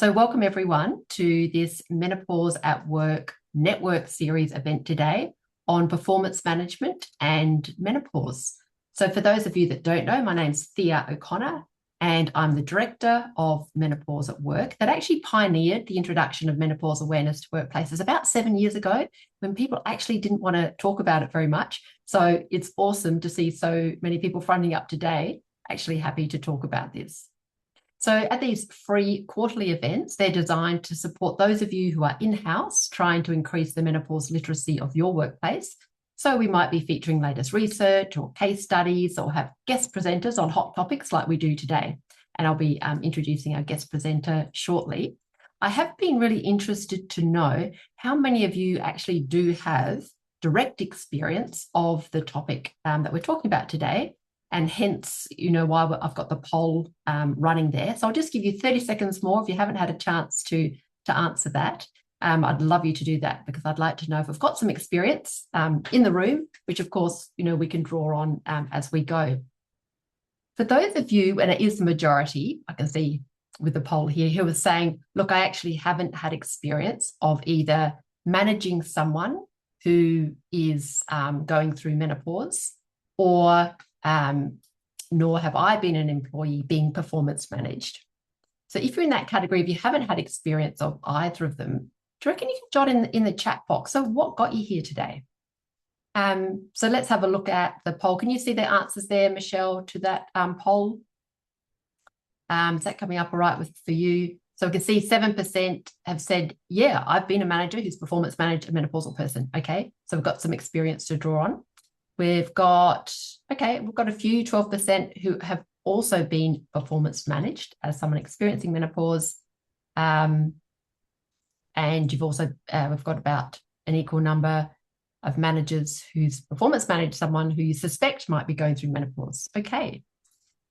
So welcome everyone to this Menopause at Work network series event today on performance management and menopause. So for those of you that don't know, my name's Thea O'Connor and I'm the Director of Menopause at Work that actually pioneered the introduction of menopause awareness to workplaces about 7 years ago when people actually didn't want to talk about it very much. So it's awesome to see so many people fronting up today actually happy to talk about this. So at these free quarterly events, they're designed to support those of you who are in-house trying to increase the menopause literacy of your workplace. So we might be featuring latest research or case studies or have guest presenters on hot topics like we do today. And I'll be introducing our guest presenter shortly. I have been really interested to know how many of you actually do have direct experience of the topic that we're talking about today. And hence, why I've got the poll running there. So I'll just give you 30 seconds more if you haven't had a chance to answer that. I'd love you to do that because I'd like to know if we've got some experience in the room, which of course, we can draw on as we go. For those of you, and it is the majority, I can see with the poll here, who are saying, look, I actually haven't had experience of either managing someone who is going through menopause or nor have I been an employee being performance managed. So if you're in that category, if you haven't had experience of either of them, do you reckon you can jot in the chat box? So what got you here today? So let's have a look at the poll. Can you see the answers there, Michelle, to that poll? Is that coming up all right for you? So we can see 7% have said, yeah, I've been a manager who's performance managed a menopausal person. Okay, so we've got some experience to draw on. We've got a few, 12% who have also been performance managed as someone experiencing menopause. And you've also, we've got about an equal number of managers who's performance managed someone who you suspect might be going through menopause. Okay.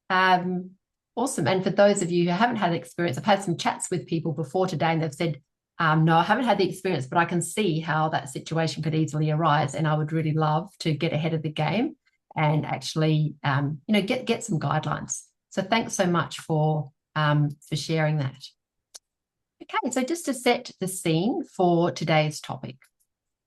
Awesome. And for those of you who haven't had experience, I've had some chats with people before today and they've said, no, I haven't had the experience, but I can see how that situation could easily arise. And I would really love to get ahead of the game and actually, get some guidelines. So thanks so much for sharing that. Okay, so just to set the scene for today's topic.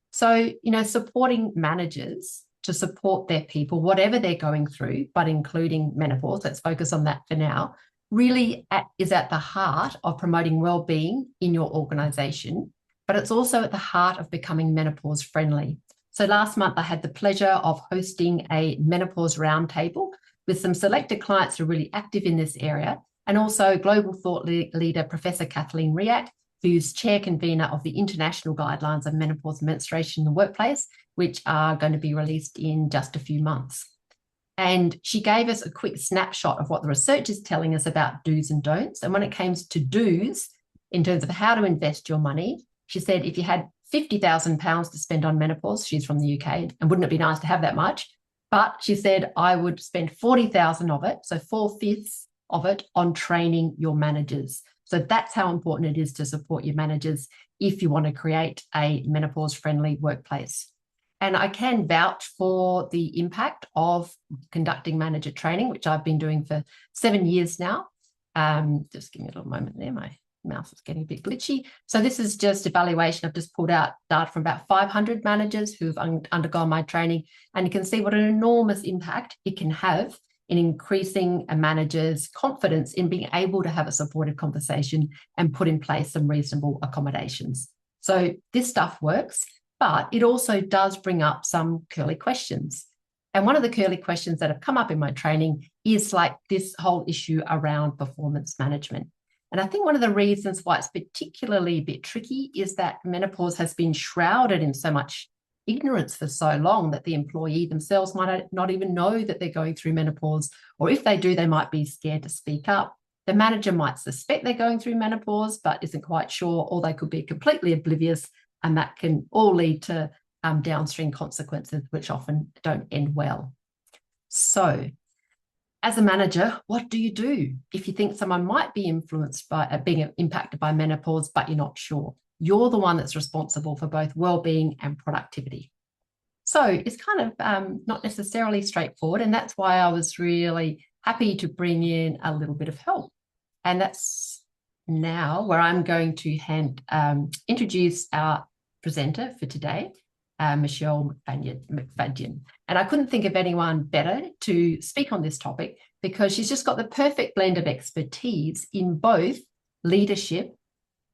So, supporting managers to support their people, whatever they're going through, but including menopause, let's focus on that for now, really is at the heart of promoting well-being in your organisation, but it's also at the heart of becoming menopause friendly. So last month, I had the pleasure of hosting a menopause roundtable with some selected clients who are really active in this area, and also global thought leader, Professor Kathleen Riak, who's chair convener of the International Guidelines of Menopause and Menstruation in the Workplace, which are going to be released in just a few months. And she gave us a quick snapshot of what the research is telling us about do's and don'ts. And when it comes to do's, in terms of how to invest your money, she said if you had £50,000 to spend on menopause, she's from the UK, and wouldn't it be nice to have that much? But she said I would spend 40,000 of it, so 4/5 of it, on training your managers. So that's how important it is to support your managers if you want to create a menopause-friendly workplace. And I can vouch for the impact of conducting manager training, which I've been doing for 7 years now. Just give me a little moment there. My mouse is getting a bit glitchy. So this is just evaluation. I've just pulled out data from about 500 managers who've undergone my training. And you can see what an enormous impact it can have in increasing a manager's confidence in being able to have a supportive conversation and put in place some reasonable accommodations. So this stuff works. But it also does bring up some curly questions. And one of the curly questions that have come up in my training is like this whole issue around performance management. And I think one of the reasons why it's particularly a bit tricky is that menopause has been shrouded in so much ignorance for so long that the employee themselves might not even know that they're going through menopause. Or if they do, they might be scared to speak up. The manager might suspect they're going through menopause, but isn't quite sure, or they could be completely oblivious. And that can all lead to downstream consequences, which often don't end well. So as a manager, what do you do if you think someone might be influenced by being impacted by menopause, but you're not sure? You're the one that's responsible for both well-being and productivity. So it's kind of not necessarily straightforward. And that's why I was really happy to bring in a little bit of help. And that's now where I'm going to introduce our presenter for today, Michelle McFadyen. And I couldn't think of anyone better to speak on this topic because she's just got the perfect blend of expertise in both leadership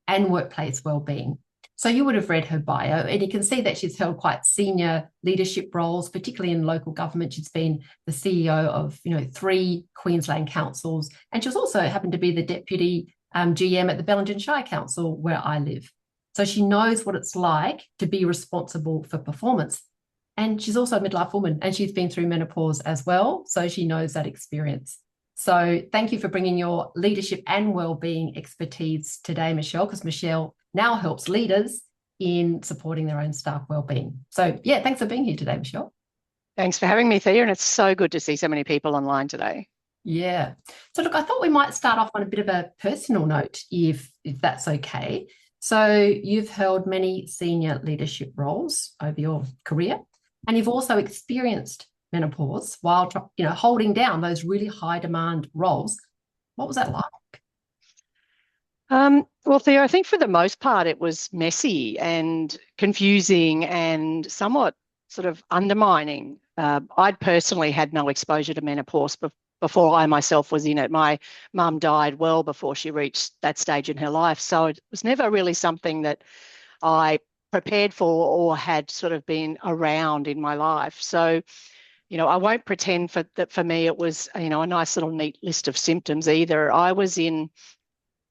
and workplace wellbeing. So you would have read her bio, and you can see that she's held quite senior leadership roles, particularly in local government. She's been the CEO of 3 Queensland councils, and she's also happened to be the deputy GM at the Bellingen Shire Council, where I live. So she knows what it's like to be responsible for performance. And she's also a midlife woman, and she's been through menopause as well, so she knows that experience. So thank you for bringing your leadership and wellbeing expertise today, Michelle, because Michelle now helps leaders in supporting their own staff wellbeing. So yeah, thanks for being here today, Michelle. Thanks for having me, Thea, and it's so good to see so many people online today. Yeah. So look, I thought we might start off on a bit of a personal note, if that's okay. So you've held many senior leadership roles over your career, and you've also experienced menopause while holding down those really high demand roles. What was that like? Well, Thea, I think for the most part it was messy and confusing and somewhat sort of undermining. I'd personally had no exposure to menopause before I myself was in it. My mum died well before she reached that stage in her life, so it was never really something that I prepared for or had sort of been around in my life. So I won't pretend that for me it was, a nice little neat list of symptoms either. I was in,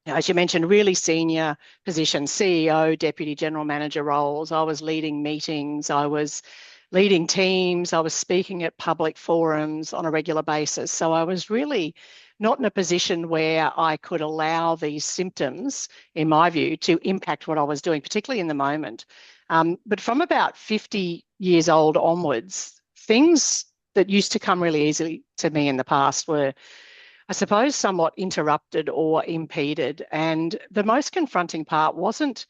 as you mentioned, really senior positions, CEO, deputy general manager roles. I was leading meetings. I was leading teams. I was speaking at public forums on a regular basis. So I was really not in a position where I could allow these symptoms, in my view, to impact what I was doing, particularly in the moment. But from about 50 years old onwards, things that used to come really easily to me in the past were, I suppose, somewhat interrupted or impeded. And the most confronting part wasn't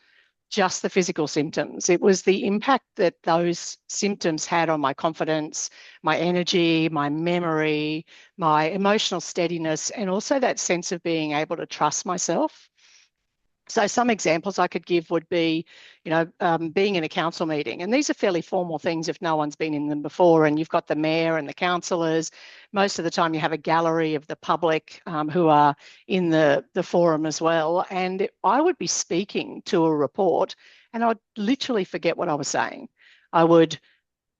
just the physical symptoms. It was the impact that those symptoms had on my confidence, my energy, my memory, my emotional steadiness, and also that sense of being able to trust myself. So some examples I could give would be, being in a council meeting. And these are fairly formal things if no one's been in them before. And you've got the mayor and the councillors. Most of the time you have a gallery of the public who are in the forum as well. And I would be speaking to a report and I'd literally forget what I was saying. I would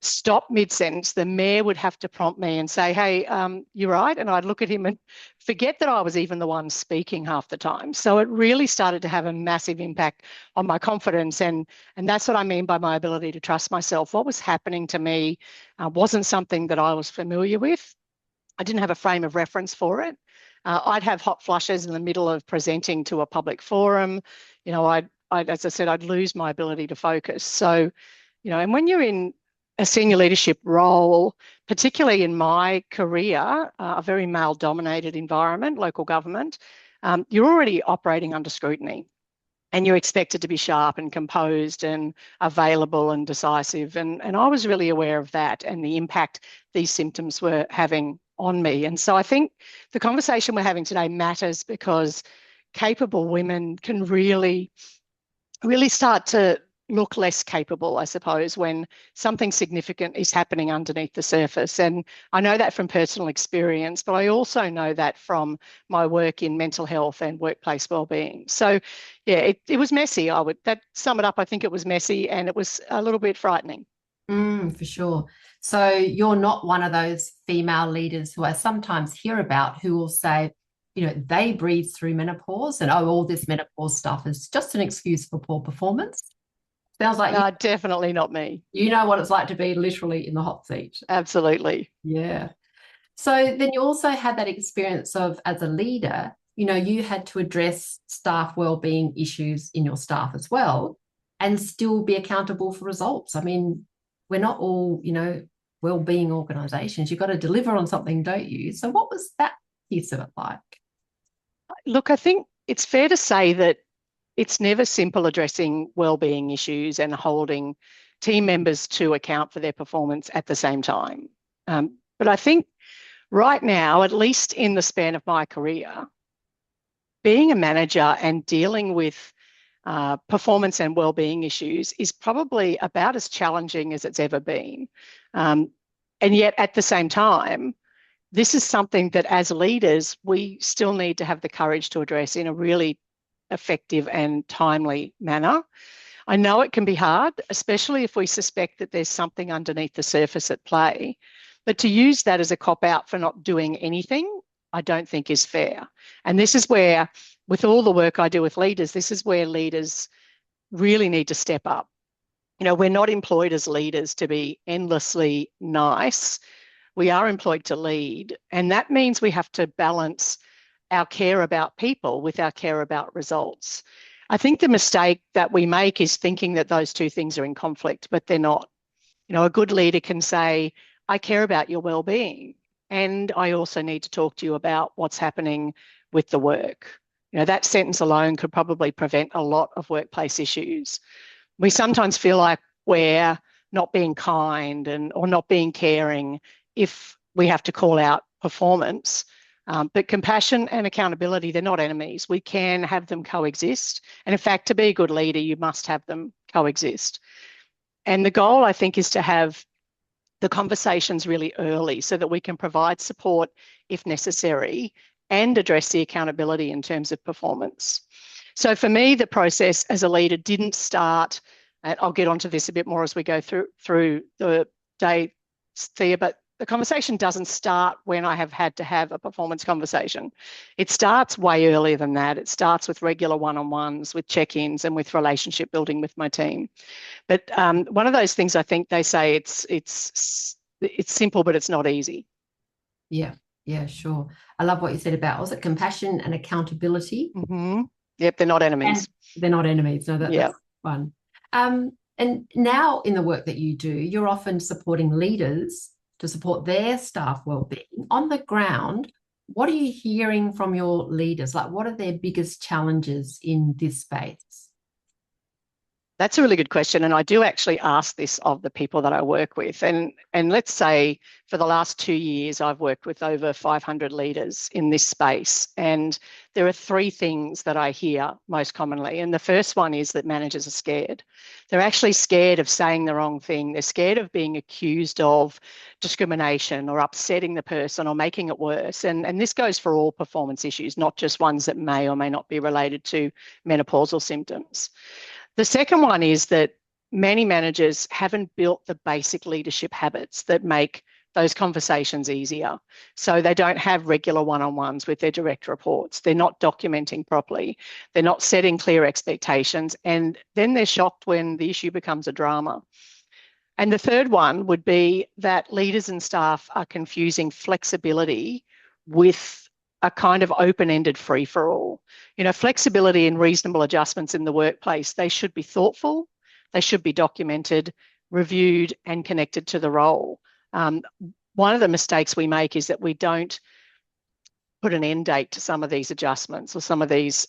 stop mid-sentence. The mayor would have to prompt me and say, hey, you're right. And I'd look at him and forget that I was even the one speaking half the time. So it really started to have a massive impact on my confidence. And that's what I mean by my ability to trust myself. What was happening to me wasn't something that I was familiar with. I didn't have a frame of reference for it. I'd have hot flushes in the middle of presenting to a public forum. I'd, as I said, I'd lose my ability to focus. So, and when you're in a senior leadership role, particularly in my career, a very male-dominated environment, local government, you're already operating under scrutiny and you're expected to be sharp and composed and available and decisive. And I was really aware of that and the impact these symptoms were having on me. And so I think the conversation we're having today matters because capable women can really start to look less capable, I suppose, when something significant is happening underneath the surface. And I know that from personal experience, but I also know that from my work in mental health and workplace wellbeing. So yeah, it was messy. That sum it up. I think it was messy and it was a little bit frightening. For sure. So you're not one of those female leaders who I sometimes hear about who will say, they breathe through menopause and all this menopause stuff is just an excuse for poor performance. Sounds like No, definitely not me. you know what it's like to be literally in the hot seat. Absolutely. Yeah. So then you also had that experience of, as a leader, you had to address staff wellbeing issues in your staff as well and still be accountable for results. I mean, we're not all, wellbeing organisations. You've got to deliver on something, don't you? So what was that piece of it like? Look, I think it's fair to say that it's never simple addressing wellbeing issues and holding team members to account for their performance at the same time. But I think right now, at least in the span of my career, being a manager and dealing with performance and well-being issues is probably about as challenging as it's ever been. And yet at the same time, this is something that as leaders, we still need to have the courage to address in a really effective and timely manner. I know it can be hard, especially if we suspect that there's something underneath the surface at play. But to use that as a cop-out for not doing anything, I don't think is fair. And this is where, with all the work I do with leaders, this is where leaders really need to step up. We're not employed as leaders to be endlessly nice. We are employed to lead. And that means we have to balance our care about people with our care about results. I think the mistake that we make is thinking that those two things are in conflict, but they're not. A good leader can say, I care about your well-being, and I also need to talk to you about what's happening with the work. That sentence alone could probably prevent a lot of workplace issues. We sometimes feel like we're not being kind or not being caring if we have to call out performance. But compassion and accountability, they're not enemies. We can have them coexist. And in fact, to be a good leader, you must have them coexist. And the goal, I think, is to have the conversations really early so that we can provide support if necessary and address the accountability in terms of performance. So for me, the process as a leader didn't start, and I'll get onto this a bit more as we go through the day, Thea, but the conversation doesn't start when I have had to have a performance conversation. It starts way earlier than that. It starts with regular one-on-ones, with check-ins, and with relationship building with my team. But one of those things, I think they say it's simple, but it's not easy. Yeah, sure. I love what you said about, was it compassion and accountability? Mm-hmm. Yep, they're not enemies. And they're not enemies. No, that's fun. And now in the work that you do, you're often supporting leaders to support their staff well-being. On the ground, what are you hearing from your leaders? Like, what are their biggest challenges in this space? That's a really good question. And I do actually ask this of the people that I work with. And let's say for the last 2 years, I've worked with over 500 leaders in this space. And there are 3 things that I hear most commonly. And the first one is that managers are scared. They're actually scared of saying the wrong thing. They're scared of being accused of discrimination or upsetting the person or making it worse. And this goes for all performance issues, not just ones that may or may not be related to menopausal symptoms. The second one is that many managers haven't built the basic leadership habits that make those conversations easier. So they don't have regular one-on-ones with their direct reports. They're not documenting properly. They're not setting clear expectations. And then they're shocked when the issue becomes a drama. And the third one would be that leaders and staff are confusing flexibility with a kind of open-ended free-for-all. Flexibility and reasonable adjustments in the workplace, they should be thoughtful, they should be documented, reviewed, and connected to the role. One of the mistakes we make is that we don't put an end date to some of these adjustments or some of these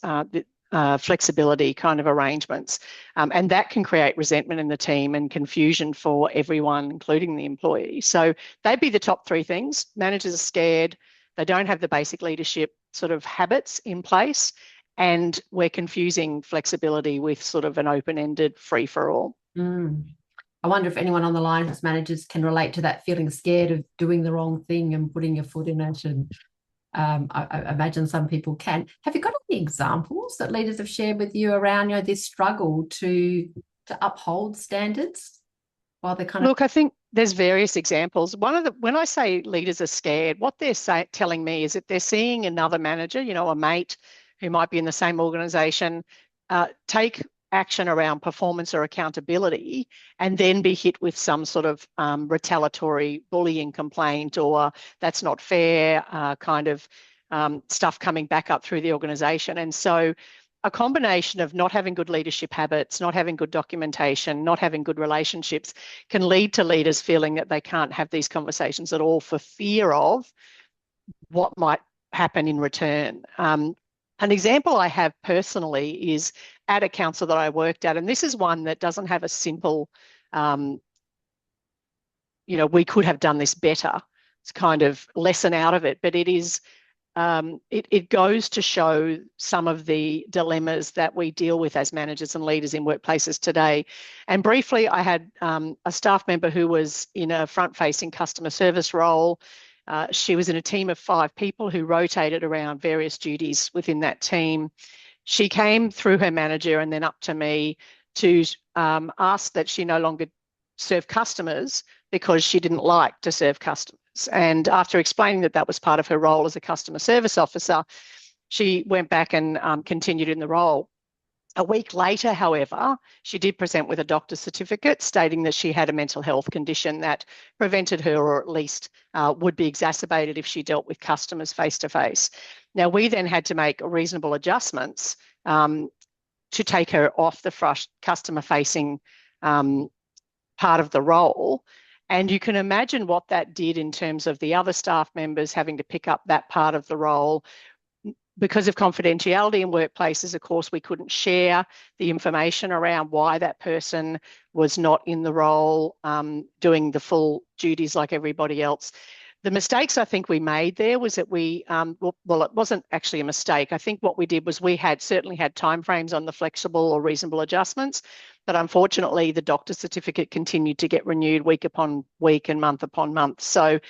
flexibility kind of arrangements. And that can create resentment in the team and confusion for everyone, including the employee. So they'd be the top 3 things. Managers are scared. They don't have the basic leadership sort of habits in place, and we're confusing flexibility with sort of an open-ended free-for-all. I wonder if anyone on the line as managers can relate to that feeling scared of doing the wrong thing and putting your foot in it. And I imagine some people can. Have you got any examples that leaders have shared with you around this struggle to uphold standards while they're kind of... Look, I think there's various examples. When I say leaders are scared, what they're telling me is that they're seeing another manager, a mate who might be in the same organisation, take action around performance or accountability and then be hit with some sort of retaliatory bullying complaint or that's not fair kind of stuff coming back up through the organisation. And so a combination of not having good leadership habits, not having good documentation, not having good relationships can lead to leaders feeling that they can't have these conversations at all for fear of what might happen in return. An example I have personally is at a council that I worked at, and this is one that doesn't have a simple, we could have done this better. It's kind of lesson out of it, but it is it goes to show some of the dilemmas that we deal with as managers and leaders in workplaces today. And briefly, I had a staff member who was in a front-facing customer service role. She was in a team of 5 people who rotated around various duties within that team. She came through her manager and then up to me to ask that she no longer serve customers because she didn't like to serve customers. And after explaining that that was part of her role as a customer service officer, she went back and continued in the role. A week later, however, she did present with a doctor's certificate stating that she had a mental health condition that prevented her, or at least would be exacerbated if she dealt with customers face to face. Now, we then had to make reasonable adjustments to take her off the customer facing part of the role. And you can imagine what that did in terms of the other staff members having to pick up that part of the role. Because of confidentiality in workplaces, of course, we couldn't share the information around why that person was not in the role doing the full duties like everybody else. The mistakes I think we made there was that we, well, it wasn't actually a mistake. I think what we did was we certainly had timeframes on the flexible or reasonable adjustments, but unfortunately the doctor's certificate continued to get renewed week upon week and month upon month. So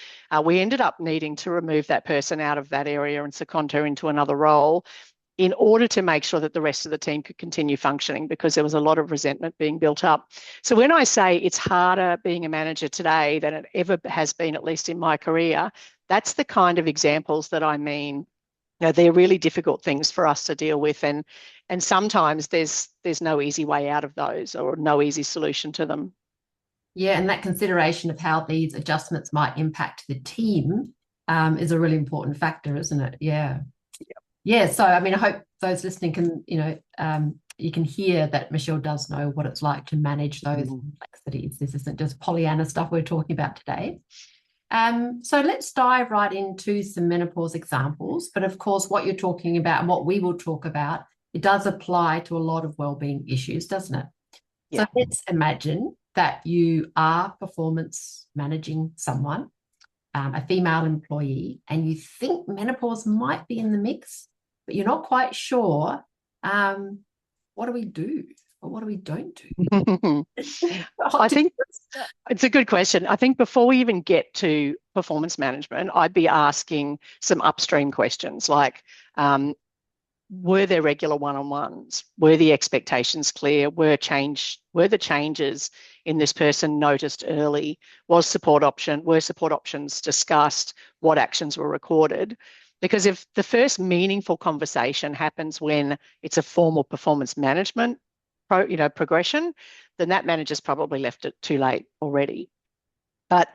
we ended up needing to remove that person out of that area and second her into another role in order to make sure that the rest of the team could continue functioning, because there was a lot of resentment being built up. So when I say it's harder being a manager today than it ever has been, at least in my career, that's the kind of examples that I mean. You know, they're really difficult things for us to deal with, and sometimes there's no easy way out of those, or no easy solution to them. Yeah, and that consideration of how these adjustments might impact the team is a really important factor, isn't it? Yeah. Yeah, so I mean, I hope those listening can, you can hear that Michelle does know what it's like to manage those complexities. This isn't just Pollyanna stuff we're talking about today. So let's dive right into some menopause examples. But of course, what you're talking about and what we will talk about, it does apply to a lot of wellbeing issues, doesn't it? Yeah. So let's imagine that you are performance managing someone, a female employee, and you think menopause might be in the mix, but you're not quite sure. What do we do, or what do we don't do? I think it's a good question. I think before we even get to performance management, I'd be asking some upstream questions like, were there regular one-on-ones? Were the expectations clear? Were the changes in this person noticed early? Were support options discussed? What actions were recorded? Because if the first meaningful conversation happens when it's a formal performance management progression, then that manager's probably left it too late already. But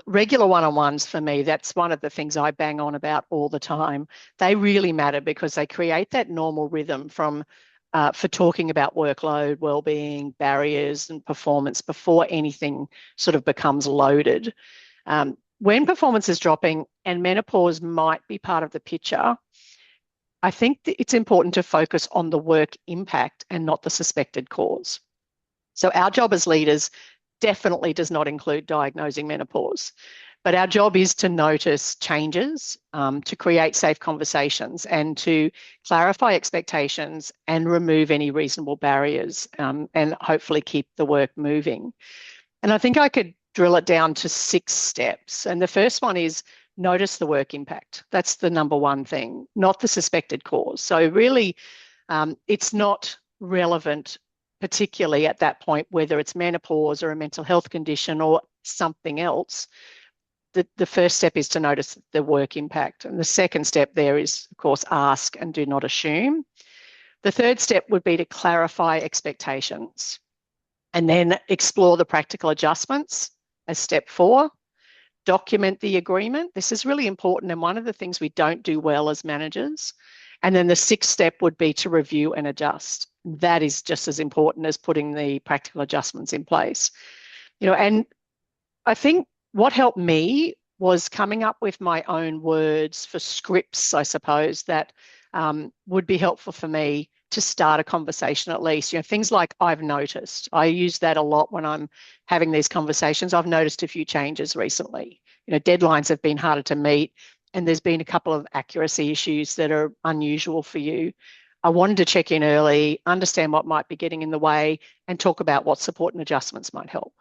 regular one-on-ones for me, that's one of the things I bang on about all the time. They really matter because they create that normal rhythm for talking about workload, well-being, barriers and performance before anything sort of becomes loaded. When performance is dropping and menopause might be part of the picture, I think that it's important to focus on the work impact and not the suspected cause. So our job as leaders definitely does not include diagnosing menopause, but our job is to notice changes, to create safe conversations and to clarify expectations and remove any reasonable barriers, and hopefully keep the work moving. And I think I could drill it down to 6 steps. And the first one is notice the work impact. That's the number one thing, not the suspected cause. So really, it's not relevant, particularly at that point, whether it's menopause or a mental health condition or something else. The first step is to notice the work impact. And the second step there is, of course, ask and do not assume. The third step would be to clarify expectations and then explore the practical adjustments as step 4. Document the agreement. This is really important and one of the things we don't do well as managers. And then the 6th step would be to review and adjust. That is just as important as putting the practical adjustments in place. And I think what helped me was coming up with my own words for scripts, I suppose, that would be helpful for me to start a conversation at least. Things like I've noticed. I use that a lot when I'm having these conversations. I've noticed a few changes recently. Deadlines have been harder to meet and there's been a couple of accuracy issues that are unusual for you. I wanted to check in early, understand what might be getting in the way, and talk about what support and adjustments might help.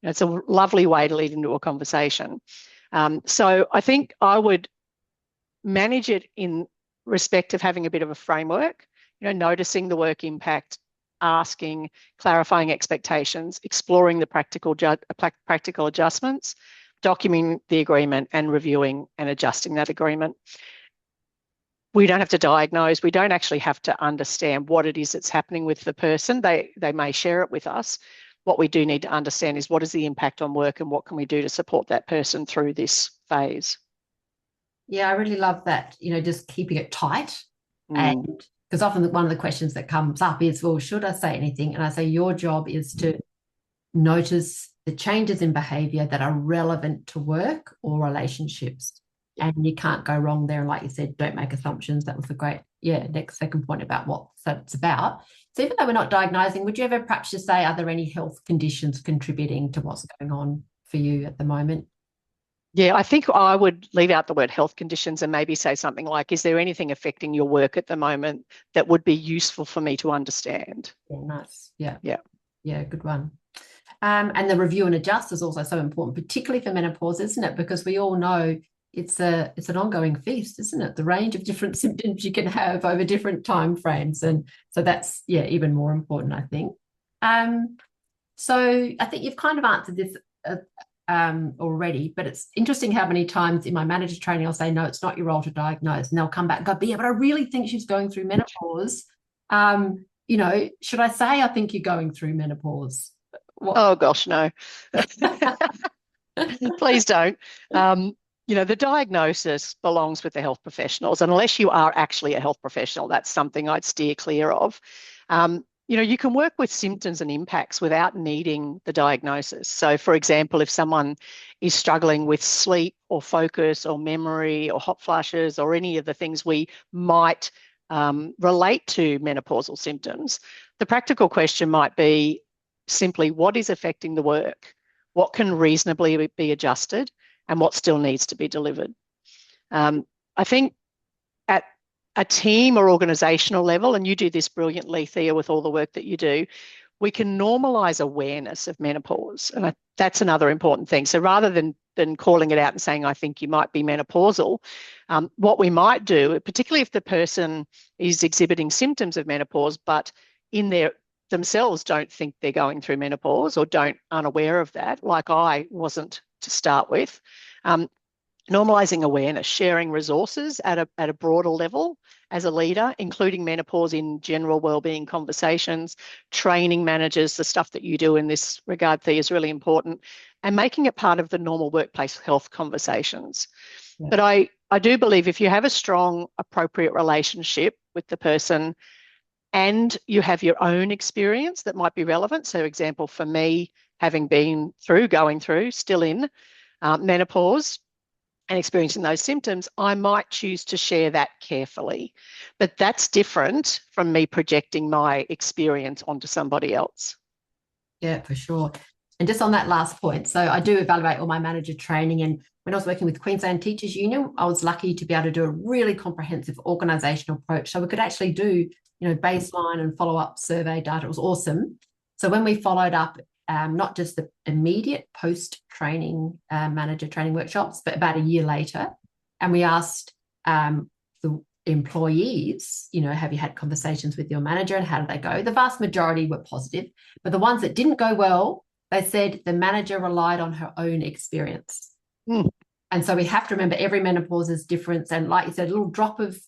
It's a lovely way to lead into a conversation. So I think I would manage it in respect of having a bit of a framework, noticing the work impact, asking, clarifying expectations, exploring the practical adjustments, documenting the agreement and reviewing and adjusting that agreement. We don't have to diagnose. We don't actually have to understand what it is that's happening with the person. They may share it with us. What we do need to understand is what is the impact on work and what can we do to support that person through this phase. Yeah, I really love that, just keeping it tight. And because often one of the questions that comes up is, well, should I say anything? And I say your job is to notice the changes in behavior that are relevant to work or relationships. And you can't go wrong there. And like you said, don't make assumptions. That was a great, next second point about what that's about. So even though we're not diagnosing, would you ever perhaps just say, are there any health conditions contributing to what's going on for you at the moment? Yeah, I think I would leave out the word health conditions and maybe say something like, is there anything affecting your work at the moment that would be useful for me to understand? Yeah, nice. Yeah. Yeah. Yeah, good one. And the review and adjust is also so important, particularly for menopause, isn't it? Because we all know it's an ongoing feast, isn't it? The range of different symptoms you can have over different time frames. And so that's, even more important, I think. So I think you've kind of answered this already, but it's interesting how many times in my manager training I'll say, no, it's not your role to diagnose, and they'll come back and go, yeah, but I really think she's going through menopause. Should I say I think you're going through menopause? Oh gosh, no. Please don't. The diagnosis belongs with the health professionals, and unless you are actually a health professional, that's something I'd steer clear of. You can work with symptoms and impacts without needing the diagnosis. So, for example, if someone is struggling with sleep or focus or memory or hot flushes or any of the things we might relate to menopausal symptoms, the practical question might be simply, what is affecting the work? What can reasonably be adjusted and what still needs to be delivered? I think at a team or organisational level, and you do this brilliantly, Thea, with all the work that you do, we can normalise awareness of menopause. And that's another important thing. So rather than calling it out and saying, I think you might be menopausal, what we might do, particularly if the person is exhibiting symptoms of menopause, but in their themselves don't think they're going through menopause or unaware of that, like I wasn't to start with, normalising awareness, sharing resources at a broader level as a leader, including menopause in general wellbeing conversations, training managers, the stuff that you do in this regard, Thea, is really important, and making it part of the normal workplace health conversations. Yeah. But I do believe if you have a strong, appropriate relationship with the person and you have your own experience that might be relevant, so example for me, having been going through, still in menopause, and experiencing those symptoms, I might choose to share that carefully. But that's different from me projecting my experience onto somebody else. Yeah, for sure. And just on that last point, so I do evaluate all my manager training. And when I was working with Queensland Teachers Union, I was lucky to be able to do a really comprehensive organisational approach. So we could actually do, baseline and follow-up survey data. It was awesome. So when we followed up, not just the immediate post-training manager training workshops, but about a year later. And we asked the employees, have you had conversations with your manager and how did they go? The vast majority were positive, but the ones that didn't go well, they said the manager relied on her own experience. And so we have to remember every menopause is different. And like you said, a little drop of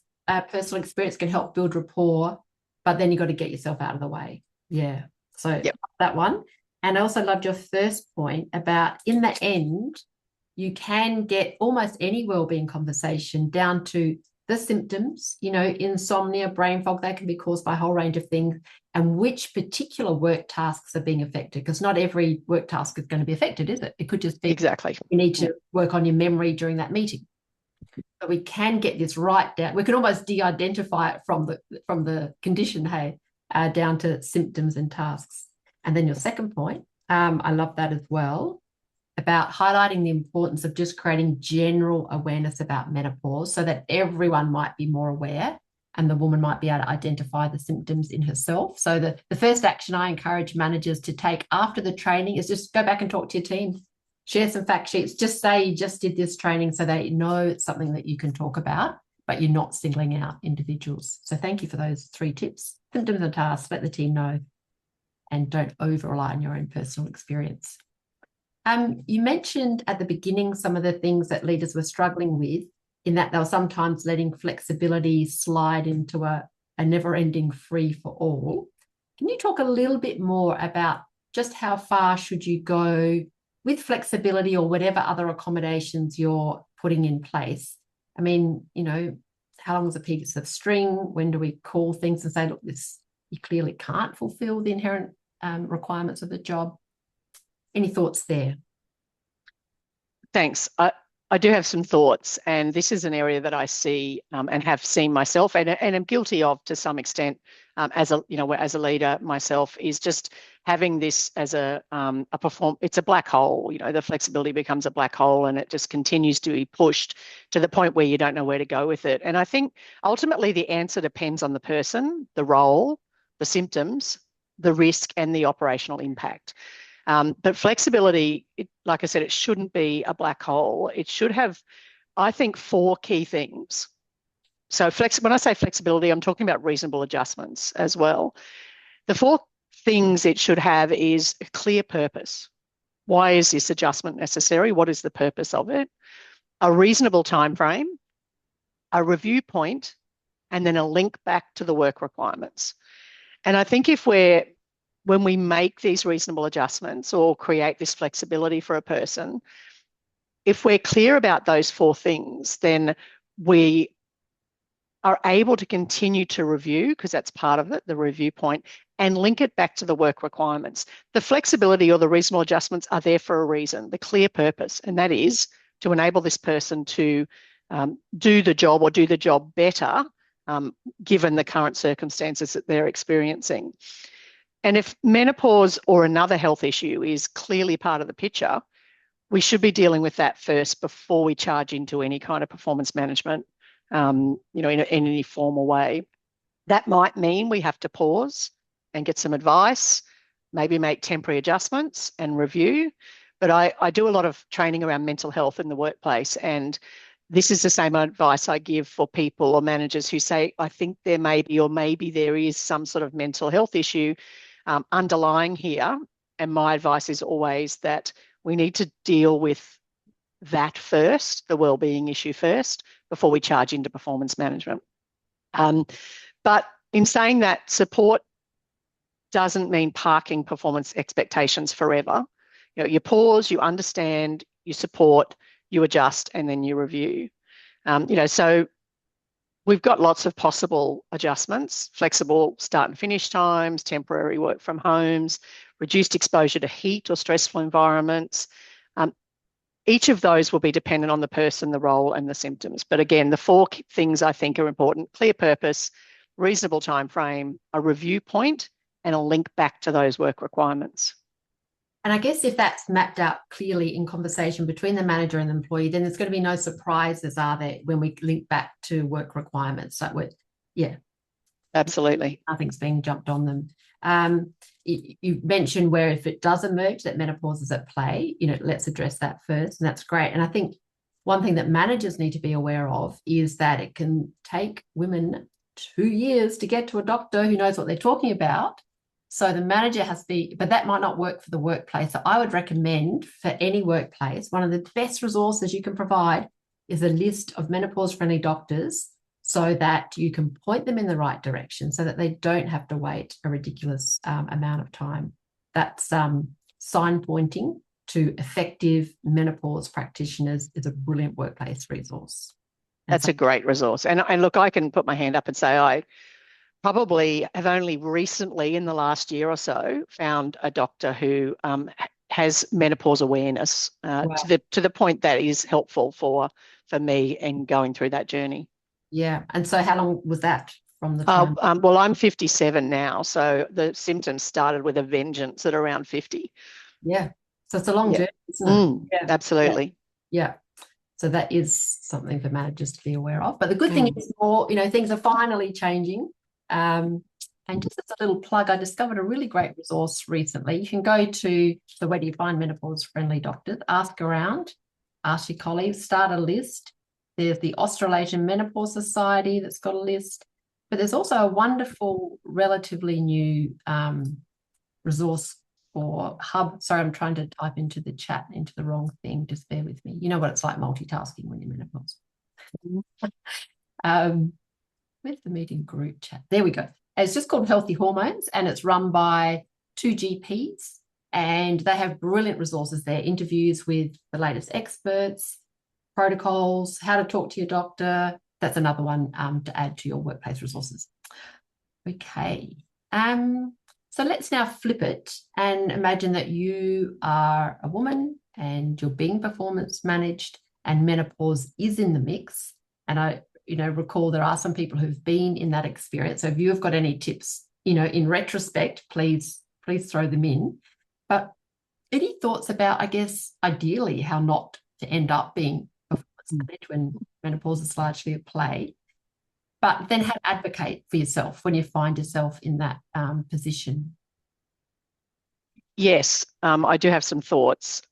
personal experience can help build rapport, but then you've got to get yourself out of the way. Yeah. So that one. And I also loved your first point about, in the end, you can get almost any wellbeing conversation down to the symptoms, insomnia, brain fog, they can be caused by a whole range of things, and which particular work tasks are being affected, because not every work task is going to be affected, is it? It could just be exactly you need to work on your memory during that meeting. So we can get this right down. We can almost de-identify it from the condition, down to symptoms and tasks. And then your second point, I love that as well. about highlighting the importance of just creating general awareness about menopause so that everyone might be more aware and the woman might be able to identify the symptoms in herself. So the first action I encourage managers to take after the training is just go back and talk to your team, share some fact sheets, just say you just did this training so they know it's something that you can talk about, but you're not singling out individuals. So thank you for those 3 tips. Symptoms and tasks, let the team know, and don't over rely on your own personal experience. You mentioned at the beginning some of the things that leaders were struggling with, in that they were sometimes letting flexibility slide into a never-ending free for all. Can you talk a little bit more about just how far should you go with flexibility or whatever other accommodations you're putting in place? I mean, how long is a piece of string? When do we call things and say, look, this, you clearly can't fulfill the inherent requirements of the job? Any thoughts there? Thanks. I do have some thoughts, and this is an area that I see and have seen myself, and am guilty of to some extent as a leader myself, is just having this as it's a black hole. The flexibility becomes a black hole, and it just continues to be pushed to the point where you don't know where to go with it. And I think ultimately the answer depends on the person, the role, the symptoms, the risk, and the operational impact. But flexibility, like I said, it shouldn't be a black hole. It should have, I think, 4 key things. So when I say flexibility, I'm talking about reasonable adjustments as well. The 4 things it should have is a clear purpose. Why is this adjustment necessary? What is the purpose of it? A reasonable time frame, a review point, and then a link back to the work requirements. And I think when we make these reasonable adjustments or create this flexibility for a person, if we're clear about those 4 things, then we are able to continue to review, because that's part of it, the review point, and link it back to the work requirements. The flexibility or the reasonable adjustments are there for a reason, the clear purpose, and that is to enable this person to do the job or do the job better, given the current circumstances that they're experiencing. And if menopause or another health issue is clearly part of the picture, we should be dealing with that first before we charge into any kind of performance management, in any formal way. That might mean we have to pause and get some advice, maybe make temporary adjustments and review. But I do a lot of training around mental health in the workplace, and this is the same advice I give for people or managers who say, I think there may be, or maybe there is some sort of mental health issue underlying here. And my advice is always that we need to deal with that first, the wellbeing issue first, before we charge into performance management. But in saying that, support doesn't mean parking performance expectations forever. You pause, you understand, you support, you adjust, and then you review. So we've got lots of possible adjustments: flexible start and finish times, temporary work from homes, reduced exposure to heat or stressful environments. Each of those will be dependent on the person, the role, and the symptoms. But again, the 4 things I think are important: clear purpose, reasonable time frame, a review point, and a link back to those work requirements. And I guess if that's mapped out clearly in conversation between the manager and the employee, then there's going to be no surprises, are there, when we link back to work requirements? So Absolutely. Nothing's being jumped on them. You mentioned where if it does emerge that menopause is at play, let's address that first, and that's great. And I think one thing that managers need to be aware of is that it can take women 2 years to get to a doctor who knows what they're talking about. So the manager has to be, but that might not work for the workplace. So I would recommend for any workplace, one of the best resources you can provide is a list of menopause-friendly doctors, so that you can point them in the right direction so that they don't have to wait a ridiculous amount of time. That's sign pointing to effective menopause practitioners is a brilliant workplace resource. That's a great resource. And look, I can put my hand up and say I probably have only recently in the last year or so found a doctor who has menopause awareness to the point that is helpful for me in going through that journey. Yeah. And so how long was that from the time? Well, I'm 57 now, so the symptoms started with a vengeance at around 50. Yeah. So it's a long Yeah. journey, isn't it? Yeah. Absolutely. Yeah. So that is something for managers to be aware of. But the good thing is more, things are finally changing. And just as a little plug, I discovered a really great resource recently. You can go to the Where Do You Find Menopause Friendly Doctors, ask around, ask your colleagues, start a list. There's the Australasian Menopause Society that's got a list. But there's also a wonderful, relatively new resource for Hub. Sorry, I'm trying to type into the chat into the wrong thing. Just bear with me. You know what it's like multitasking when you're menopause. Where's the meeting group chat? There we go. It's just called Healthy Hormones, and it's run by 2 GPs, and they have brilliant resources there, interviews with the latest experts, protocols, how to talk to your doctor. That's another one to add to your workplace resources. Okay. So let's now flip it and imagine that you are a woman and you're being performance managed and menopause is in the mix. And I, recall there are some people who've been in that experience. So if you have got any tips, in retrospect, please throw them in. But any thoughts about, I guess, ideally how not to end up being performance managed when menopause is largely at play? But then how to advocate for yourself when you find yourself in that position. Yes, I do have some thoughts.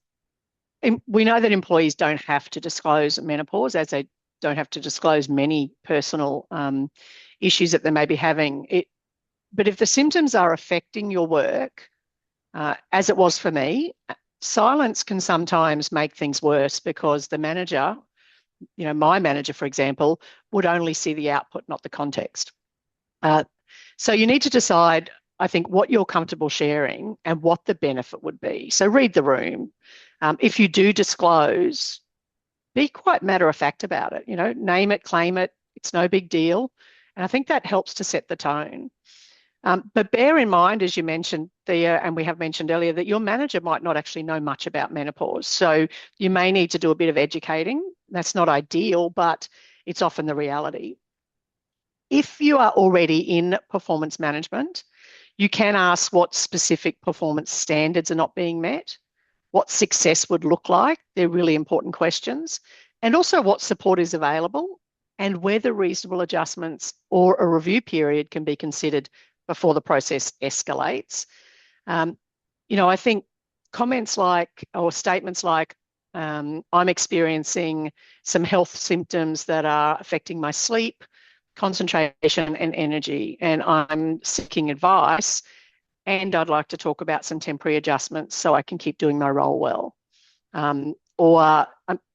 We know that employees don't have to disclose menopause, as they don't have to disclose many personal issues that they may be having. But if the symptoms are affecting your work, as it was for me, silence can sometimes make things worse because the manager, my manager, for example, would only see the output, not the context. So you need to decide, I think, what you're comfortable sharing and what the benefit would be. So read the room. If you do disclose, be quite matter of fact about it. Name it, claim it. It's no big deal. And I think that helps to set the tone. But bear in mind, as you mentioned, Thea, and we have mentioned earlier, that your manager might not actually know much about menopause. So you may need to do a bit of educating. That's not ideal, but it's often the reality. If you are already in performance management, you can ask what specific performance standards are not being met, what success would look like. They're really important questions. And also what support is available and whether reasonable adjustments or a review period can be considered before the process escalates. I think comments like, or statements like, I'm experiencing some health symptoms that are affecting my sleep, concentration and energy, and I'm seeking advice, and I'd like to talk about some temporary adjustments so I can keep doing my role well. And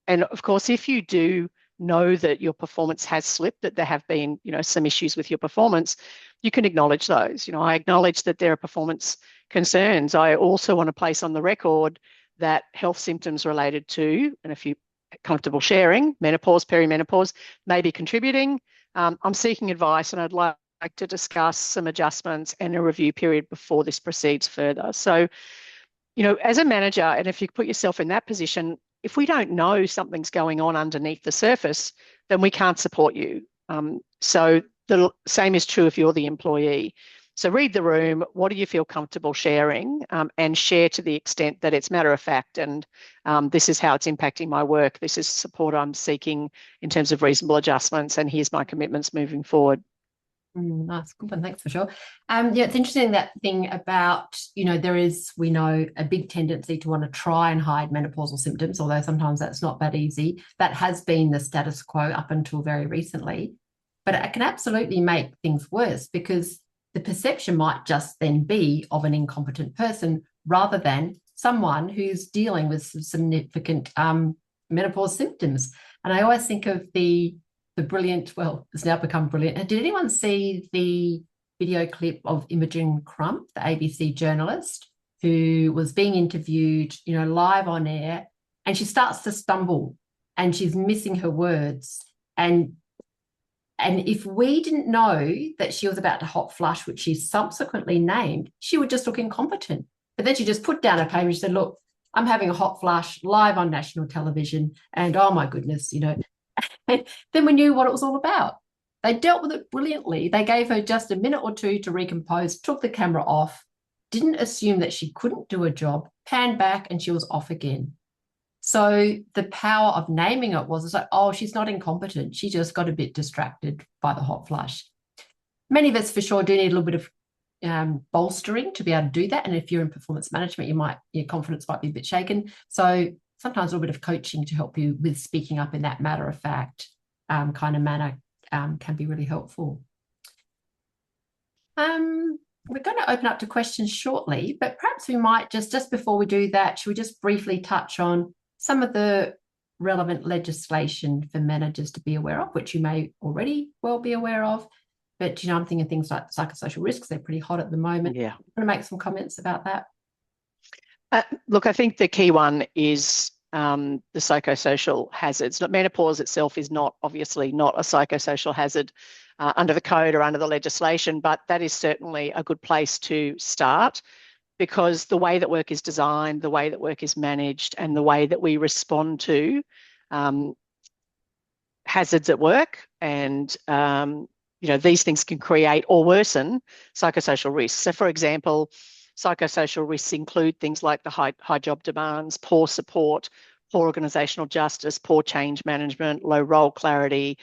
of course, if you do know that your performance has slipped, that there have been, some issues with your performance, you can acknowledge those. I acknowledge that there are performance concerns. I also want to place on the record that health symptoms related to, and if you're comfortable sharing, menopause, perimenopause, may be contributing. I'm seeking advice and I'd like to discuss some adjustments and a review period before this proceeds further. So, as a manager, and if you put yourself in that position, if we don't know something's going on underneath the surface, then we can't support you. So the same is true if you're the employee. So read the room. What do you feel comfortable sharing? And share to the extent that it's matter of fact. And this is how it's impacting my work. This is support I'm seeking in terms of reasonable adjustments. And here's my commitments moving forward. Nice, good one. Thanks for sure. Yeah, it's interesting that thing about, there is, we know, a big tendency to want to try and hide menopausal symptoms, although sometimes that's not that easy. That has been the status quo up until very recently. But it can absolutely make things worse because the perception might just then be of an incompetent person rather than someone who's dealing with some significant menopause symptoms. And I always think of the brilliant, well, it's now become brilliant. Did anyone see the video clip of Imogen Crump, the ABC journalist, who was being interviewed, live on air, and she starts to stumble and she's missing her words. And if we didn't know that she was about to hot flush, which she subsequently named, she would just look incompetent. But then she just put down her paper and she said, look, I'm having a hot flush live on national television. And oh my goodness, And then we knew what it was all about. They dealt with it brilliantly. They gave her just a minute or two to recompose, took the camera off, didn't assume that she couldn't do a job, panned back, and she was off again. So the power of naming it was, it's like, oh, she's not incompetent. She just got a bit distracted by the hot flush. Many of us for sure do need a little bit of bolstering to be able to do that. And if you're in performance management, your confidence might be a bit shaken. So sometimes a little bit of coaching to help you with speaking up in that matter of fact kind of manner can be really helpful. We're going to open up to questions shortly, but perhaps we might just before we do that, should we just briefly touch on some of the relevant legislation for managers to be aware of, which you may already well be aware of. But, I'm thinking things like psychosocial risks, they're pretty hot at the moment. Yeah. I'm going to make some comments about that. Look, I think the key one is the psychosocial hazards. Menopause itself is obviously not a psychosocial hazard under the code or under the legislation, but that is certainly a good place to start, because the way that work is designed, the way that work is managed, and the way that we respond to hazards at work and these things can create or worsen psychosocial risks. So, for example, psychosocial risks include things like the high job demands, poor support, poor organisational justice, poor change management, low role clarity,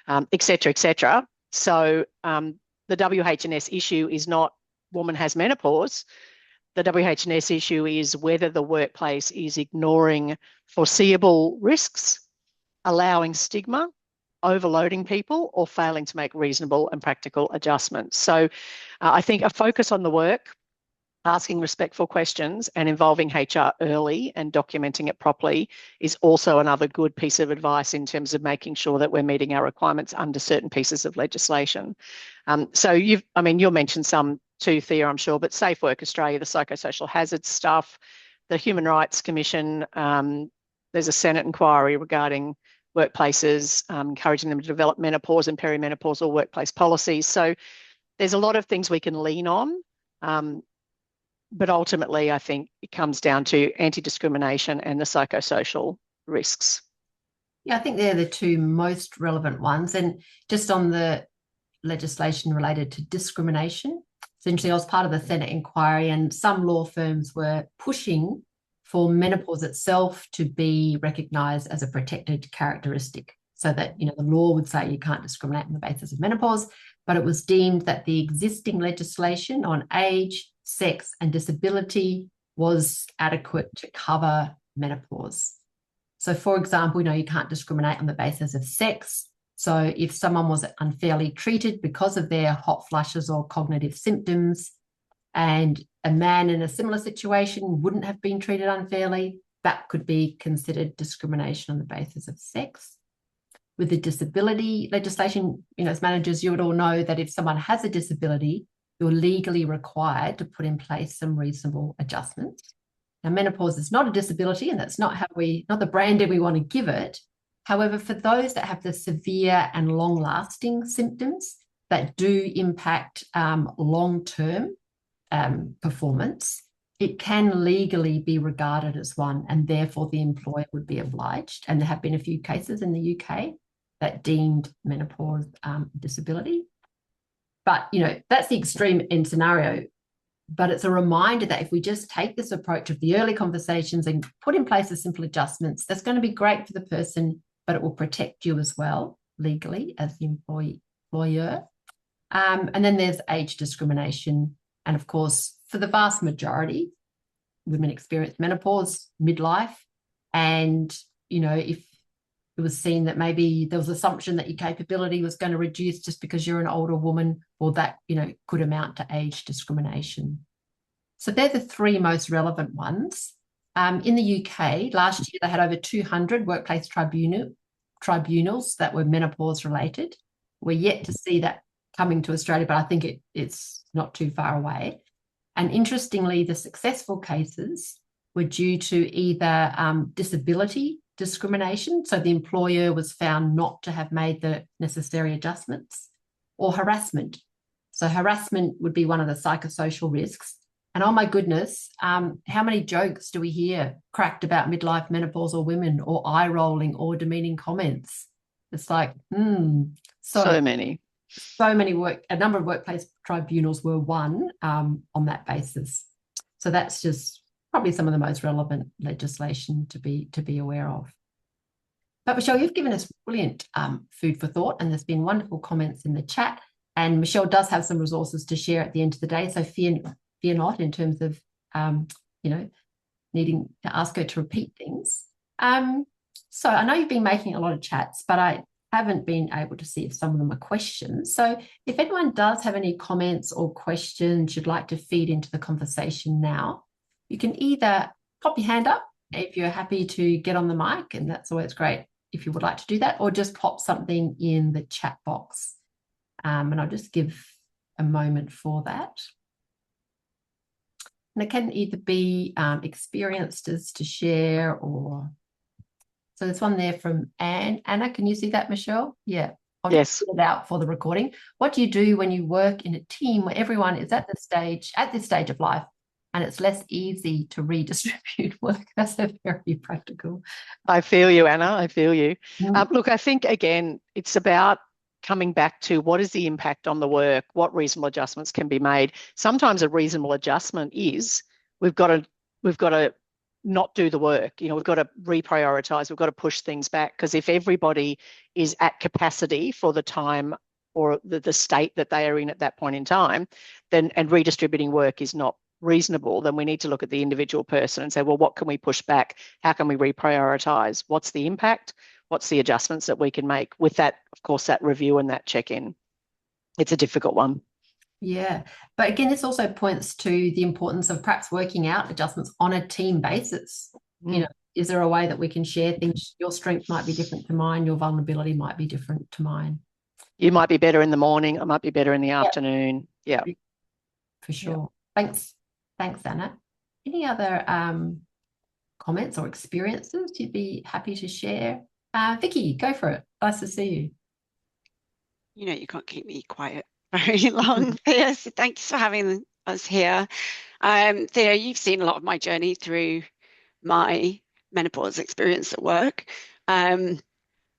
et cetera, et cetera. So the WH&S issue is not woman has menopause. The WH&S issue is whether the workplace is ignoring foreseeable risks, allowing stigma, overloading people, or failing to make reasonable and practical adjustments. So I think a focus on the work, asking respectful questions and involving HR early and documenting it properly is also another good piece of advice in terms of making sure that we're meeting our requirements under certain pieces of legislation. So you'll mention some too, Thea, I'm sure, but Safe Work Australia, the psychosocial hazards stuff, the Human Rights Commission, there's a Senate inquiry regarding workplaces, encouraging them to develop menopause and perimenopausal workplace policies. So there's a lot of things we can lean on, but ultimately I think it comes down to anti-discrimination and the psychosocial risks. Yeah, I think they're the two most relevant ones. And just on the legislation related to discrimination, essentially I was part of the Senate inquiry, and some law firms were pushing for menopause itself to be recognised as a protected characteristic, so that the law would say you can't discriminate on the basis of menopause, but it was deemed that the existing legislation on age, sex, and disability was adequate to cover menopause. So, for example, you can't discriminate on the basis of sex. So if someone was unfairly treated because of their hot flushes or cognitive symptoms, and a man in a similar situation wouldn't have been treated unfairly, that could be considered discrimination on the basis of sex. With the disability legislation, as managers, you would all know that if someone has a disability, you're legally required to put in place some reasonable adjustments. Now, menopause is not a disability, and that's not the branding we want to give it. However, for those that have the severe and long-lasting symptoms that do impact long-term performance, it can legally be regarded as one, and therefore the employer would be obliged. And there have been a few cases in the UK that deemed menopause disability. But, that's the extreme end scenario. But it's a reminder that if we just take this approach of the early conversations and put in place the simple adjustments, that's going to be great for the person, but it will protect you as well legally as the employer. And then there's age discrimination. And of course, for the vast majority, women experience menopause, midlife. And, if it was seen that maybe there was assumption that your capability was going to reduce just because you're an older woman, well, that, could amount to age discrimination. So they're the three most relevant ones. In the UK, last year, they had over 200 workplace tribunals that were menopause related. We're yet to see that coming to Australia, but I think it's not too far away. And interestingly, the successful cases were due to either disability discrimination, so the employer was found not to have made the necessary adjustments, or harassment. So harassment would be one of the psychosocial risks. And oh my goodness, how many jokes do we hear cracked about midlife menopausal women, or eye rolling or demeaning comments? It's like, so many. A number of workplace tribunals were won on that basis. So that's just probably some of the most relevant legislation to be aware of. But Michelle, you've given us brilliant food for thought, and there's been wonderful comments in the chat. And Michelle does have some resources to share at the end of the day, so fear not in terms of needing to ask her to repeat things. So I know you've been making a lot of chats, but I haven't been able to see if some of them are questions. So if anyone does have any comments or questions you'd like to feed into the conversation now, you can either pop your hand up if you're happy to get on the mic, and that's always great if you would like to do that, or just pop something in the chat box. And I'll just give a moment for that. And it can either be experiences to share, or so there's one there from Anne. Anna, can you see that, Michelle? Yeah. I'll Yes. just put it out for the recording. What do you do when you work in a team where everyone is at this stage of life and it's less easy to redistribute work? That's a very practical. I feel you, Anna. I feel you. Mm. Look, I think, again, it's about coming back to what is the impact on the work, what reasonable adjustments can be made. Sometimes a reasonable adjustment is we've got to not do the work. We've got to reprioritize. We've got to push things back, because if everybody is at capacity for the time or the state that they are in at that point in time, then and redistributing work is not reasonable, then we need to look at the individual person and say, well, what can we push back? How can we reprioritize? What's the impact? What's the adjustments that we can make with that, of course, that review and that check-in? It's a difficult one. Yeah. But again, this also points to the importance of perhaps working out adjustments on a team basis. Is there a way that we can share things? Your strength might be different to mine. Your vulnerability might be different to mine. You might be better in the morning. I might be better in the afternoon. Yeah. For sure. Yeah. Thanks, Anna. Any other comments or experiences you'd be happy to share? Vicky, go for it. Nice to see you. You can't keep me quiet very long, Thea, so thanks for having us here. Thea, you've seen a lot of my journey through my menopause experience at work. And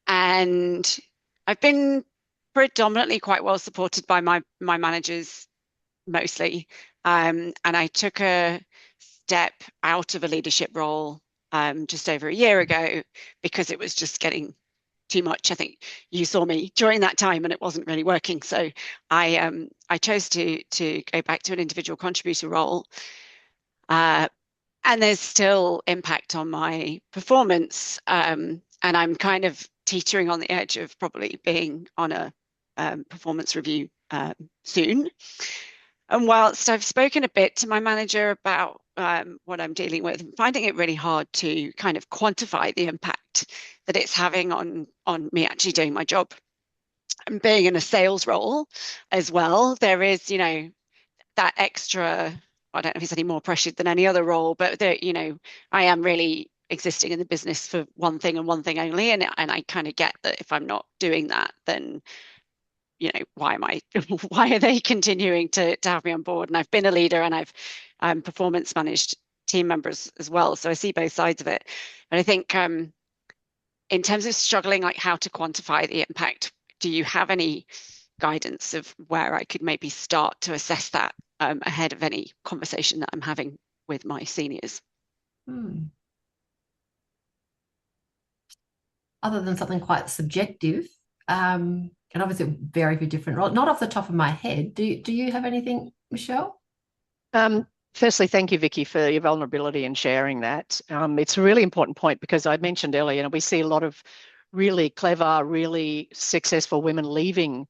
I've been predominantly quite well supported by my managers mostly. And I took a step out of a leadership role just over a year ago because it was just getting too much. I think you saw me during that time and it wasn't really working. So I chose to go back to an individual contributor role. And there's still impact on my performance. And I'm kind of teetering on the edge of probably being on a performance review soon. And whilst I've spoken a bit to my manager about what I'm dealing with, I'm finding it really hard to kind of quantify the impact that it's having on me actually doing my job. And being in a sales role as well, there is, that extra, I don't know if it's any more pressured than any other role, but there, I am really existing in the business for one thing and one thing only. And I kind of get that if I'm not doing that, then why are they continuing to have me on board? And I've been a leader and I've performance managed team members as well. So I see both sides of it. But I think in terms of struggling, like how to quantify the impact, do you have any guidance of where I could maybe start to assess that ahead of any conversation that I'm having with my seniors? Other than something quite subjective, and obviously vary for different roles. Not off the top of my head. Do you have anything, Michelle? Firstly, thank you, Vicky, for your vulnerability and sharing that. It's a really important point because I mentioned earlier, we see a lot of really clever, really successful women leaving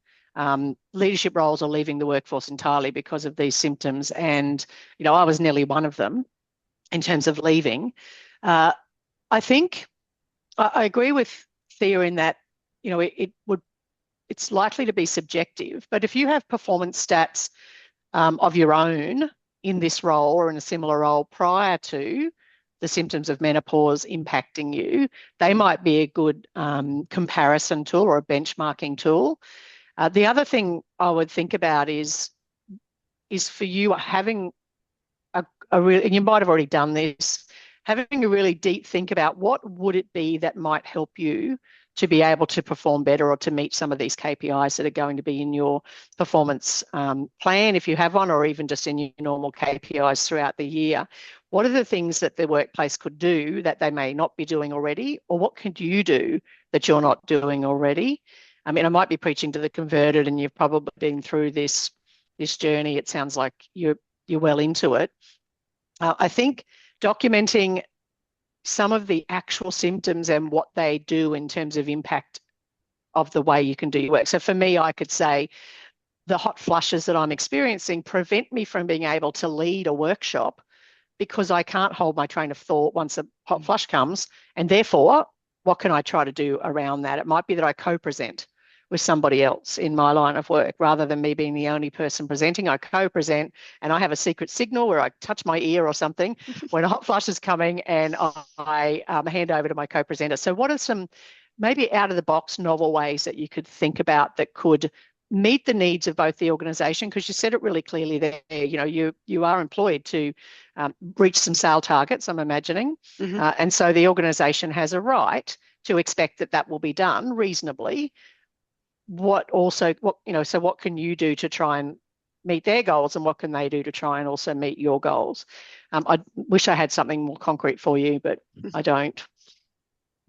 leadership roles or leaving the workforce entirely because of these symptoms. And, I was nearly one of them in terms of leaving. I think I agree with Thea in that, it's likely to be subjective, but if you have performance stats of your own in this role or in a similar role prior to the symptoms of menopause impacting you, they might be a good comparison tool or a benchmarking tool. The other thing I would think about is for you having a real, and you might have already done this, having a really deep think about what would it be that might help you to be able to perform better or to meet some of these KPIs that are going to be in your performance plan, if you have one, or even just in your normal KPIs throughout the year. What are the things that the workplace could do that they may not be doing already, or what could you do that you're not doing already? I mean, I might be preaching to the converted, and you've probably been through this journey. It sounds like you're well into it. I think documenting some of the actual symptoms and what they do in terms of impact of the way you can do your work. So for me, I could say the hot flushes that I'm experiencing prevent me from being able to lead a workshop because I can't hold my train of thought once a hot flush comes. And therefore, what can I try to do around that? It might be that I co-present with somebody else in my line of work rather than me being the only person presenting. I co-present and I have a secret signal where I touch my ear or something when a hot flush is coming, and I hand over to my co-presenter. So what are some maybe out of the box novel ways that you could think about that could meet the needs of both the organisation? Because you said it really clearly there, you know, you are employed to reach some sale targets, I'm imagining. And so the organisation has a right to expect that that will be done reasonably. What can you do to try and meet their goals, and what can they do to try and also meet your goals? I wish I had something more concrete for you, but I don't.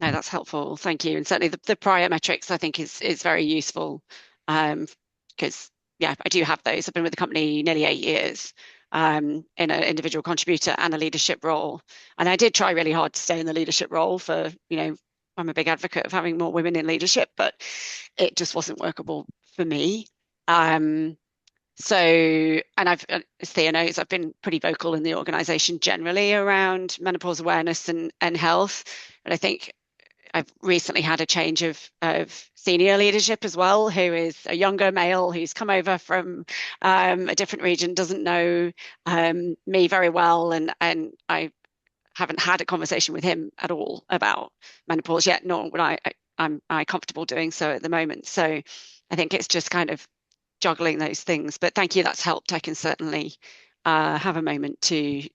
No, that's helpful. Thank you. And certainly the prior metrics I think is very useful, because yeah, I do have those. I've been with the company nearly 8 years, in an individual contributor and a leadership role. And I did try really hard to stay in the leadership role for, you know, I'm a big advocate of having more women in leadership, but it just wasn't workable for me. And as Thea knows, I've been pretty vocal in the organisation generally around menopause awareness and health. And I think I've recently had a change of senior leadership as well, who is a younger male who's come over from a different region, doesn't know me very well, and I haven't had a conversation with him at all about menopause yet, nor would I'm comfortable doing so at the moment. So I think it's just kind of juggling those things. But thank you, that's helped. I can certainly have a moment to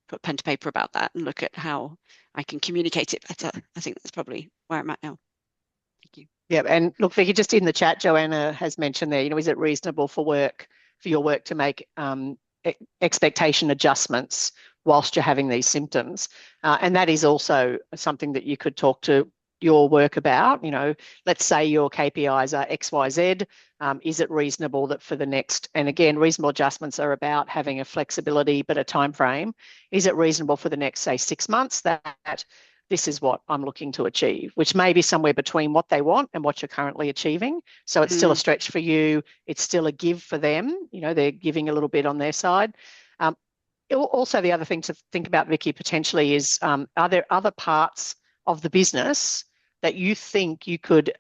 put pen to paper about that and look at how I can communicate it better. I think that's probably where I'm at now. Thank you. Yeah, and look, Vicky, just in the chat, Joanna has mentioned there, you know, is it reasonable for your work to make expectation adjustments whilst you're having these symptoms? And that is also something that you could talk to your work about. You know, let's say your KPIs are X, Y, Z. Is it reasonable that for the next, and again, reasonable adjustments are about having a flexibility, but a time frame. Is it reasonable for the next, say, 6 months that this is what I'm looking to achieve, which may be somewhere between what they want and what you're currently achieving. So it's still a stretch for you. It's still a give for them. You know, they're giving a little bit on their side. Also, the other thing to think about, Vicky, potentially is, are there other parts of the business that you think you could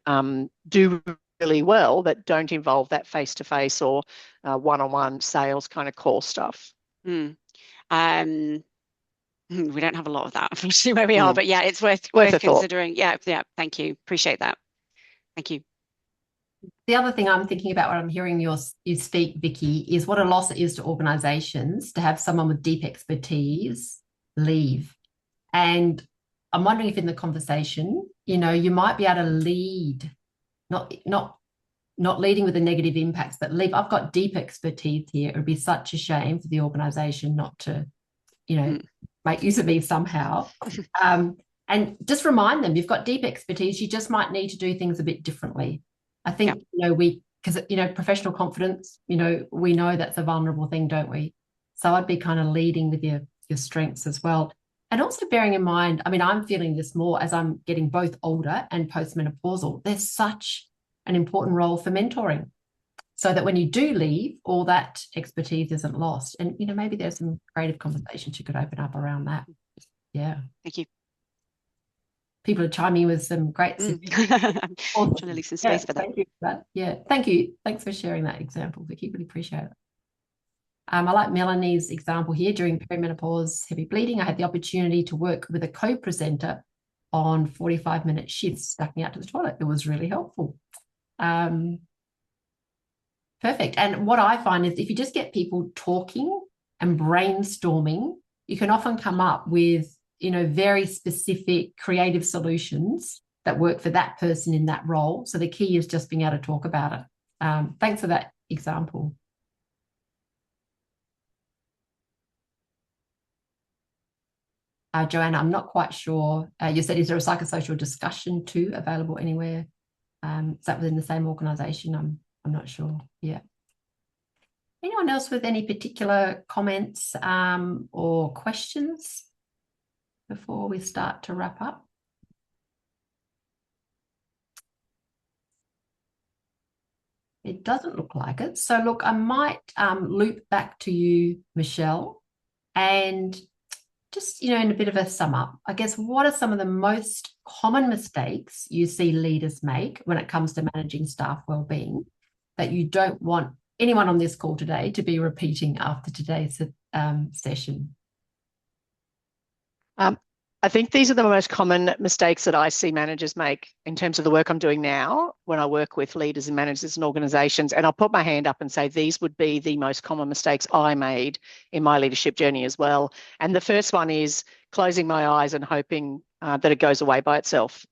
do really well that don't involve that face-to-face or one-on-one sales kind of core stuff? We don't have a lot of that, unfortunately, where we are, but yeah, it's worth considering. Yeah, thank you. Appreciate that. Thank you. The other thing I'm thinking about when I'm hearing you speak, Vicky, is what a loss it is to organisations to have someone with deep expertise leave. And I'm wondering if in the conversation, you know, you might be able to lead, not leading with the negative impacts, but leave. I've got deep expertise here. It would be such a shame for the organisation not to, you know, make use of me somehow. And just remind them you've got deep expertise. You just might need to do things a bit differently. I think, you know, because, you know, professional confidence, you know, we know that's a vulnerable thing, don't we? So I'd be kind of leading with your strengths as well. And also bearing in mind, I mean, I'm feeling this more as I'm getting both older and postmenopausal. There's such an important role for mentoring so that when you do leave, all that expertise isn't lost. And, you know, maybe there's some creative conversations you could open up around that. Yeah. Thank you. People are chiming in with some great I'm trying to leave some space for that. Thank you for that. Yeah, thank you. Thanks for sharing that example, Vicky. Really appreciate it. I like Melanie's example here. During perimenopause heavy bleeding, I had the opportunity to work with a co-presenter on 45-minute shifts, stuck me out to the toilet. It was really helpful. Perfect. And what I find is if you just get people talking and brainstorming, you can often come up with, you know, very specific creative solutions that work for that person in that role. So the key is just being able to talk about it. Thanks for that example. Joanna, I'm not quite sure. You said, is there a psychosocial discussion too available anywhere? Is that within the same organisation? I'm not sure. Yeah. Anyone else with any particular comments or questions before we start to wrap up? It doesn't look like it. So look, I might loop back to you, Michelle, and just, in a bit of a sum up, I guess, what are some of the most common mistakes you see leaders make when it comes to managing staff wellbeing that you don't want anyone on this call today to be repeating after today's session? I think these are the most common mistakes that I see managers make in terms of the work I'm doing now when I work with leaders and managers and organisations. And I'll put my hand up and say these would be the most common mistakes I made in my leadership journey as well. And the first one is closing my eyes and hoping that it goes away by itself,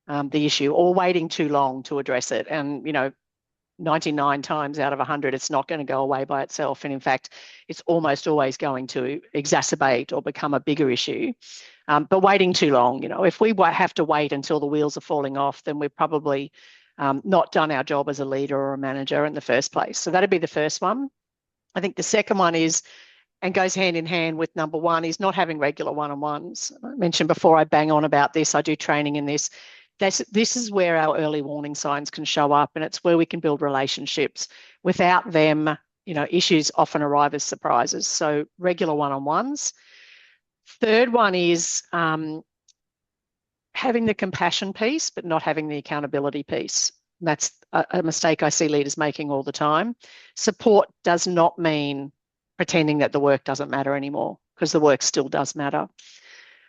the issue, or waiting too long to address it. And, 99 times out of 100, it's not going to go away by itself. And in fact, it's almost always going to exacerbate or become a bigger issue. But waiting too long, if we have to wait until the wheels are falling off, then we've probably not done our job as a leader or a manager in the first place. So that'd be the first one. I think the second one is, and goes hand in hand with number one, is not having regular one-on-ones. I mentioned before, I bang on about this. I do training in this. This is where our early warning signs can show up, and it's where we can build relationships. Without them, issues often arrive as surprises. So regular one-on-ones. Third one is having the compassion piece, but not having the accountability piece. That's a mistake I see leaders making all the time. Support does not mean pretending that the work doesn't matter anymore, because the work still does matter.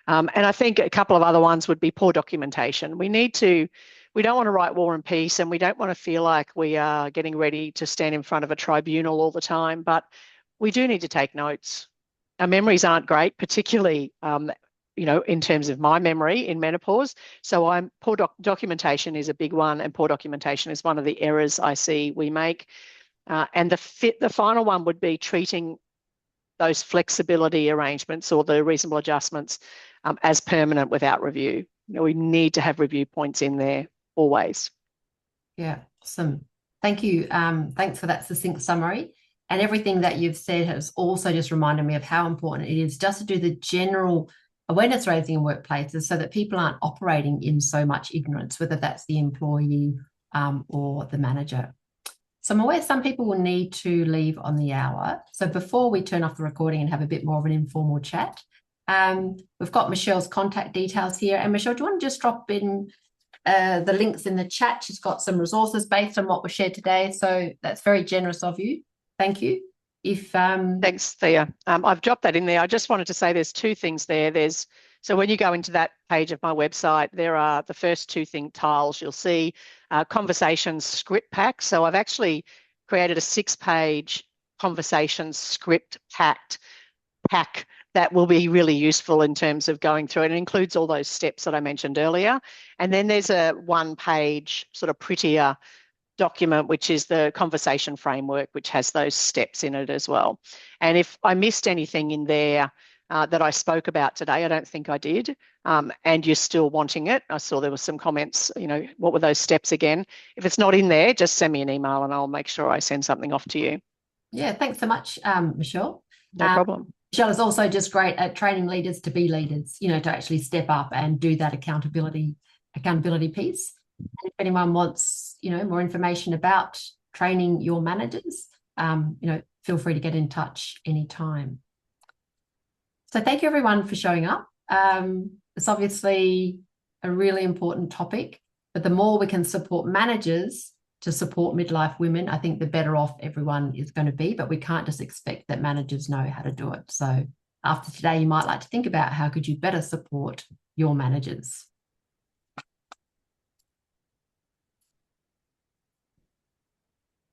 And I think a couple of other ones would be poor documentation. We don't want to write War and Peace, and we don't want to feel like we are getting ready to stand in front of a tribunal all the time, but we do need to take notes. Our memories aren't great, particularly, in terms of my memory in menopause. So poor documentation is a big one, and poor documentation is one of the errors I see we make. And the final one would be treating those flexibility arrangements or the reasonable adjustments as permanent without review. We need to have review points in there always. Yeah, awesome. Thank you. Thanks for that succinct summary. And everything that you've said has also just reminded me of how important it is just to do the general awareness raising in workplaces so that people aren't operating in so much ignorance, whether that's the employee or the manager. So I'm aware some people will need to leave on the hour. So before we turn off the recording and have a bit more of an informal chat, we've got Michelle's contact details here. And Michelle, do you want to just drop in the links in the chat? She's got some resources based on what was shared today. So that's very generous of you. Thank you. Thanks, Thea. I've dropped that in there. I just wanted to say there's two things there. So when you go into that page of my website, there are the first two tiles. You'll see conversations script pack. So I've actually created a 6-page conversation script pack that will be really useful in terms of going through it. It includes all those steps that I mentioned earlier. And then there's a 1-page sort of prettier document, which is the conversation framework, which has those steps in it as well. And if I missed anything in there that I spoke about today, I don't think I did, and you're still wanting it, I saw there were some comments, what were those steps again? If it's not in there, just send me an email and I'll make sure I send something off to you. Yeah, thanks so much, Michelle. No problem. Michelle is also just great at training leaders to be leaders, to actually step up and do that accountability piece. And if anyone wants, more information about training your managers, feel free to get in touch anytime. So thank you everyone for showing up. It's obviously a really important topic, but the more we can support managers to support midlife women, I think the better off everyone is going to be, but we can't just expect that managers know how to do it. So after today, you might like to think about how could you better support your managers.